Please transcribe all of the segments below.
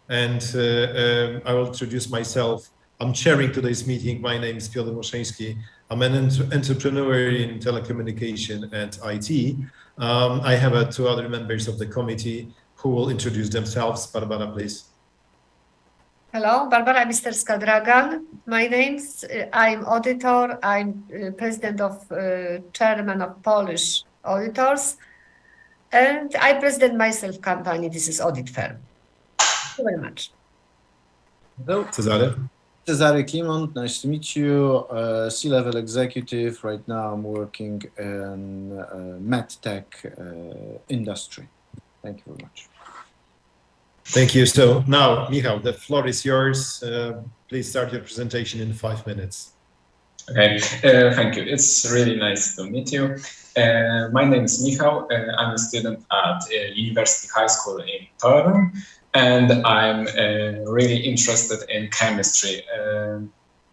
And I will introduce myself. I'm chairing today's meeting. My name is Piotr Moszyński. I'm an entrepreneur in telecommunication and IT. I have two other members of the committee who will introduce themselves. Barbara, please. Hello, Barbara Misterska-Dragan. My name's, I'm auditor. I'm president of, chairman of Polish auditors. And I present myself company. This is audit firm. Thank you very much. Hello. Cezary. Cezary Klimont, nice to meet you. C-level executive. Right now I'm working in medtech industry. Thank you very much. Thank you. So now, Michał, the floor is yours. Please start your presentation in 5 minutes. Okay, thank you. It's really nice to meet you. My name is Michał. I'm a student at University High School in Toruniu, and I'm really interested in chemistry.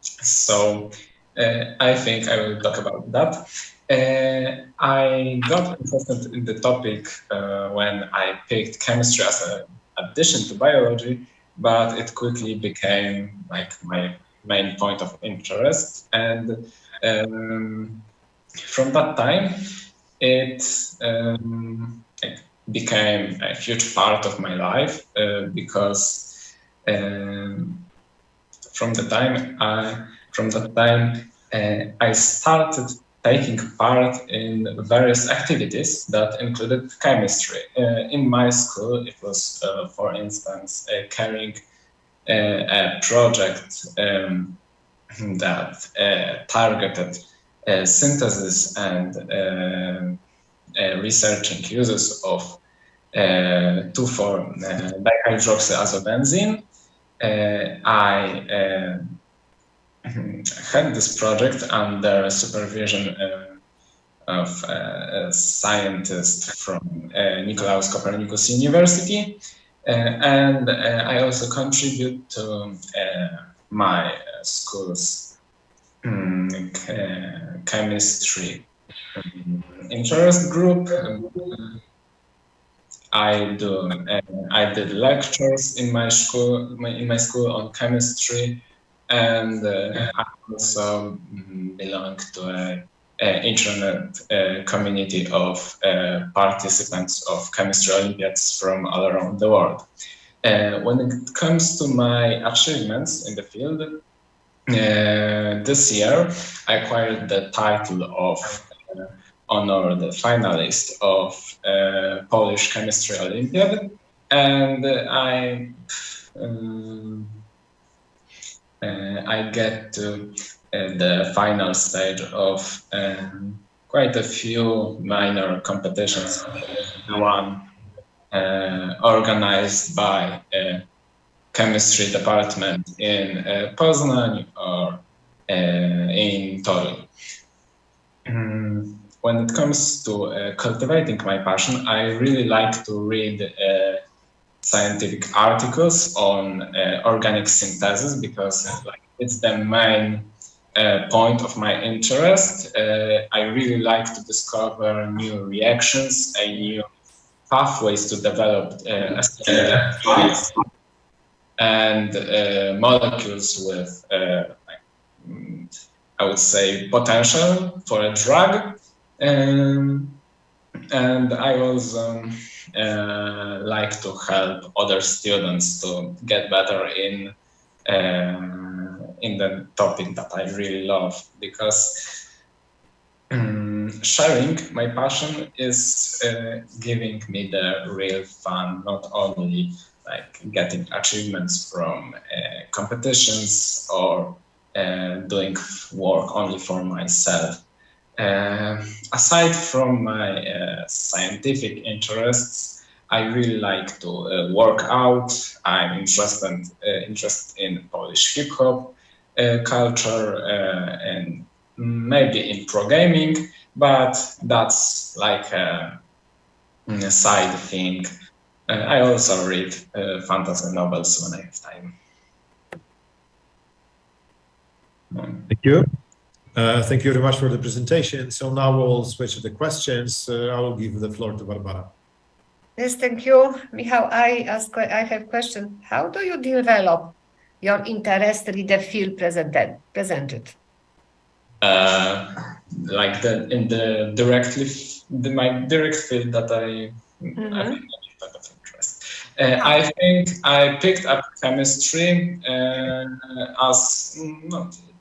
So I think I will talk about that. I got interested in the topic when I picked chemistry as an addition to biology, but it quickly became like my main point of interest. And from that time, it became a huge part of my life because from that time I started taking part in various activities that included chemistry. In my school, it was, for instance, carrying a project that targeted synthesis and researching uses of 2,4-dihydroxyazobenzene. I had this project under supervision of a scientist from Nicolaus Copernicus University, and I also contribute to my school's chemistry interest group. I did lectures in my school on chemistry. And I also belong to an internet community of participants of chemistry Olympiads from all around the world. When it comes to my achievements in the field, this year I acquired the title of honored finalist of Polish Chemistry Olympiad, and I get to the final stage of quite a few minor competitions. One organized by a chemistry department in Poznań or in Toruniu. When it comes to cultivating my passion, I really like to read scientific articles on organic synthesis because it's the main point of my interest. I really like to discover new reactions and new pathways to develop and molecules with, I would say, potential for a drug. And I also like to help other students to get better in the topic that I really love, because sharing my passion is giving me the real fun, not only like getting achievements from competitions or doing work only for myself. Aside from my scientific interests, I really like to work out. I'm interested in Polish hip hop culture and maybe in pro gaming, but that's like a side thing. I also read fantasy novels when I have time. Thank you. Thank you very much for the presentation. So now we'll switch to the questions. I will give the floor to Barbara. Yes, thank you. Michał, I have a question. How do you develop your interest in the field presented? Like my direct field that I think that of interest. I think I picked up chemistry as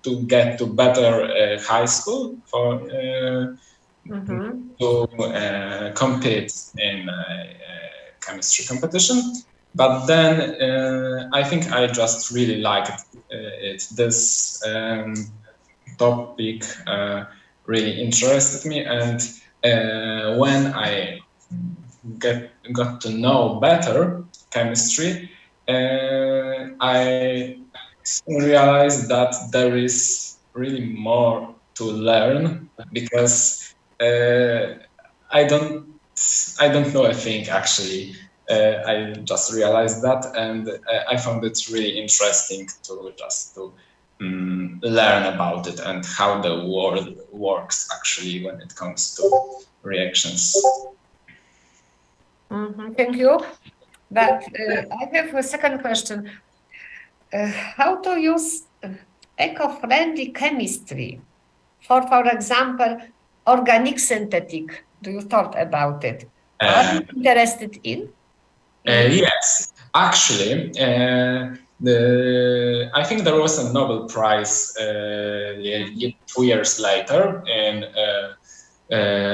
to get to better high school for to compete in chemistry competition. But then I think I just really liked it. This topic really interested me, and when I got to know better chemistry, I realized that there is really more to learn, because I don't know a thing actually. I just realized that, and I found it really interesting to learn about it and how the world works actually when it comes to reactions. Thank you. But I have a second question. How to use eco-friendly chemistry for example, organic synthetic? Do you thought about it? Are you interested in? Yes, actually, I think there was a Nobel Prize 2 years later in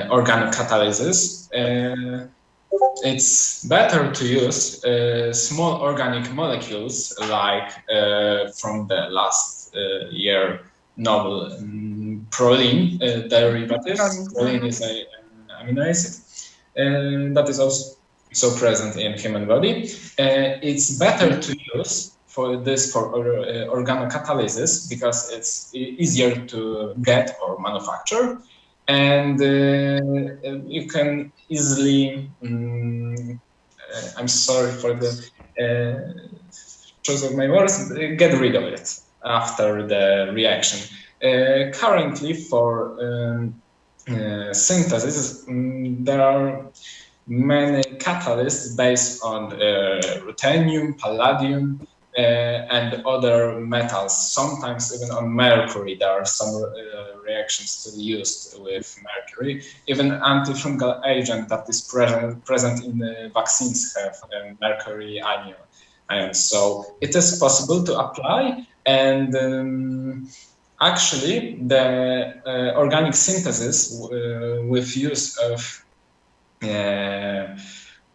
organic catalysis. It's better to use small organic molecules like from the last year Nobel proline derivatives. Proline is an amino acid that is also present in human body. It's better to use for organocatalysis because it's easier to get or manufacture, and you can easily I'm sorry for the choice of my words, get rid of it after the reaction. Currently for synthesis there are many catalysts based on ruthenium, palladium, and other metals. Sometimes even on mercury. There are some reactions still used with mercury. Even antifungal agent that is present in the vaccines have mercury ion. So it is possible to apply, and actually the organic synthesis with use of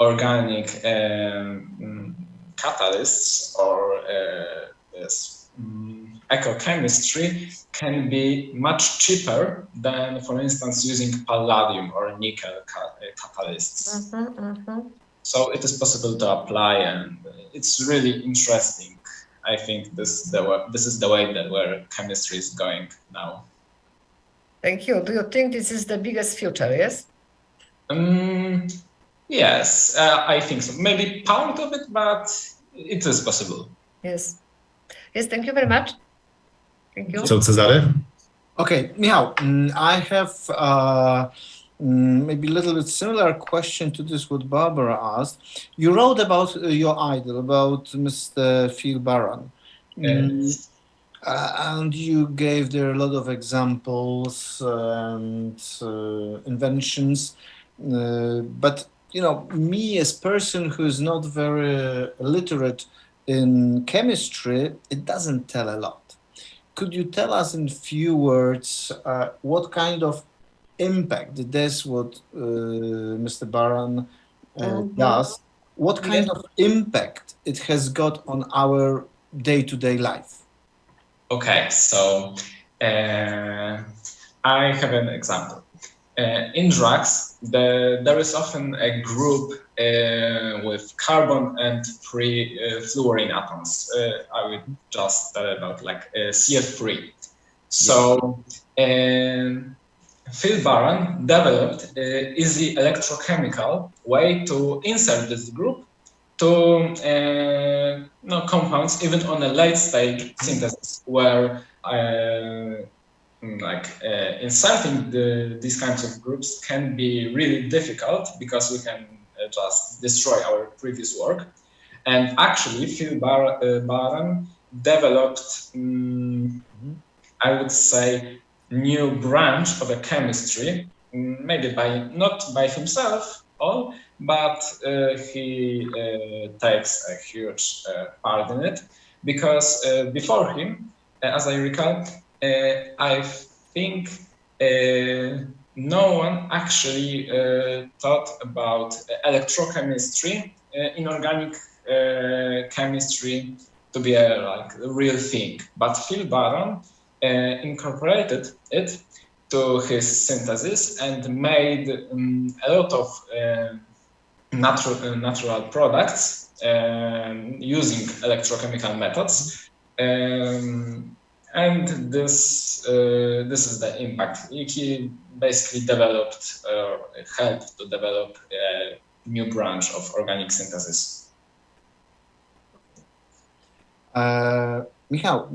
organic catalysts or ecochemistry can be much cheaper than, for instance, using palladium or nickel catalysts. So it is possible to apply, and it's really interesting. I think this is the way that where chemistry is going now. Thank you. Do you think this is the biggest future? Yes. Yes, I think so. Maybe part of it, but it is possible. Yes. Yes, thank you very much. Thank you. So Cezary? Okay, Michał, I have maybe a little bit similar question to this what Barbara asked. You wrote about your idol, about Mr. Phil Baran. Yes. And you gave there a lot of examples and inventions. But, you know, me as person who is not very literate in chemistry, it doesn't tell a lot. Could you tell us in few words what kind of impact this what Mr. Baran does? What kind of impact it has got on our day-to-day life? Okay, so I have an example. In drugs, there is often a group with carbon and free fluorine atoms. I would just tell about like CF3. So Phil Baran developed an easy electrochemical way to insert this group to compounds even on a late stage synthesis, where inserting these kinds of groups can be really difficult because we can just destroy our previous work. And actually, Phil Baran developed, I would say, new branch of a chemistry, maybe not by himself all, but he takes a huge part in it, because before him, as I recall, I think no one actually thought about electrochemistry, inorganic chemistry to be a real thing. But Phil Baran incorporated it to his synthesis and made a lot of natural products using electrochemical methods, and this is the impact. He basically developed, helped to develop a new branch of organic synthesis. Michał,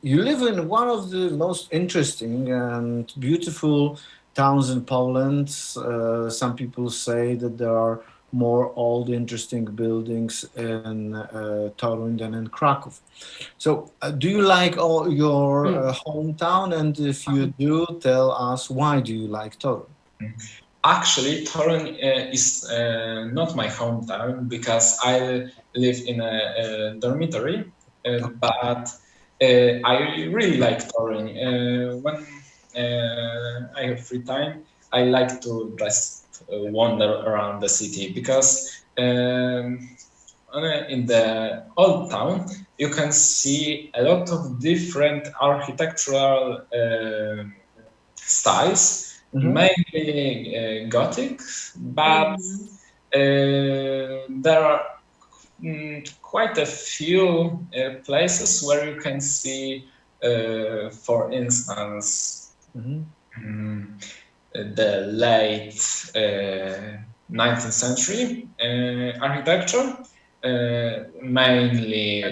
you live in one of the most interesting and beautiful towns in Poland. Some people say that there are more old, interesting buildings in Toruniu than in Kraków. So, do you like your hometown? And if you do, tell us, why do you like Toruniu? Actually, Toruniu is not my hometown, because I live in a dormitory. But I really like Toruniu. When I have free time, I like to just wander around the city, because in the old town you can see a lot of different architectural styles, mainly Gothic, but there are quite a few places where you can see, for instance, the late 19th century architecture, mainly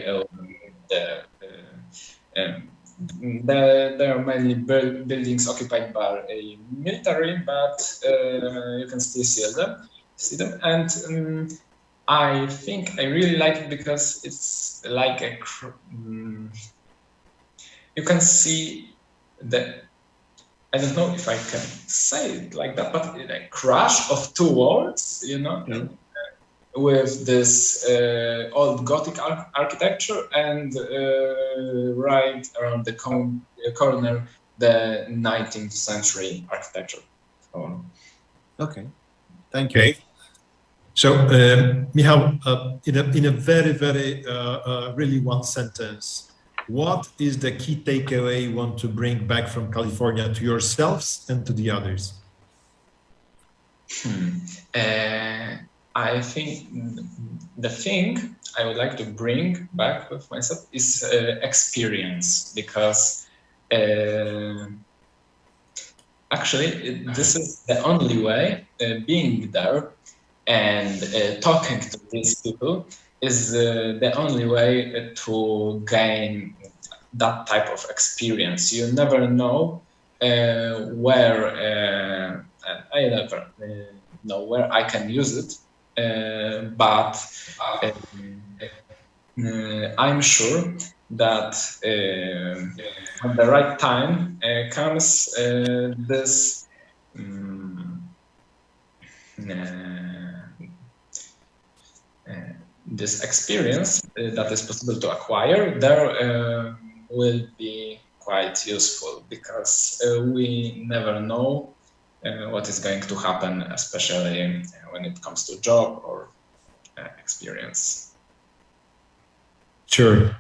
there are mainly buildings occupied by a military, but you can still see them. And I think I really like it because it's like you can see the, I don't know if I can say it like that, but a crash of two worlds, with this old Gothic architecture and right around the corner, the 19th century architecture. Okay, thank you. Okay. So, Michał, in a very, very, really one sentence, what is the key takeaway you want to bring back from California to yourselves and to the others? I think the thing I would like to bring back with myself is experience, because actually this is the only way, being there and talking to these people is the only way to gain that type of experience. You never know where I never know where I can use it, but I'm sure that when the right time comes, this this experience that is possible to acquire there will be quite useful, because we never know what is going to happen, especially when it comes to job or experience. Sure.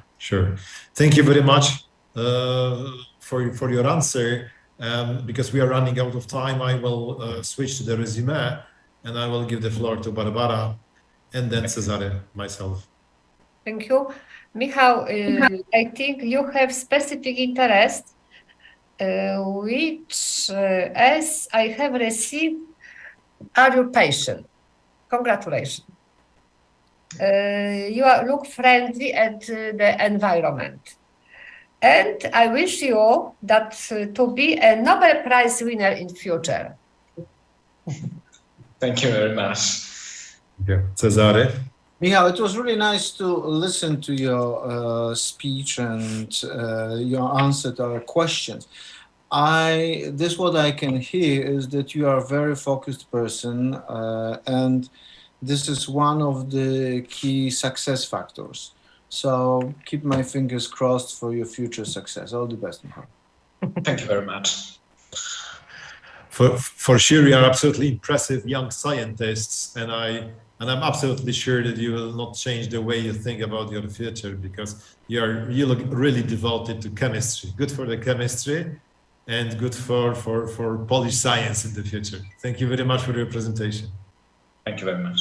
Thank you very much for your answer. Because we are running out of time, I will switch to the resume, and I will give the floor to Barbara and then Cezary, myself. Thank you. Michał, I think you have specific interest, which, as I have received, are your passion. Congratulations. You look friendly at the environment. And I wish you that to be a Nobel Prize winner in future. Thank you very much. Okay. Cezary? Michał, it was really nice to listen to your speech and your answer to our questions. This what I can hear is that you are a very focused person, and this is one of the key success factors. So keep my fingers crossed for your future success. All the best, Michał. Thank you very much. For sure, you are absolutely impressive young scientists, and I'm absolutely sure that you will not change the way you think about your future, because you look really devoted to chemistry. Good for the chemistry, and good for Polish science in the future. Thank you very much for your presentation. Thank you very much.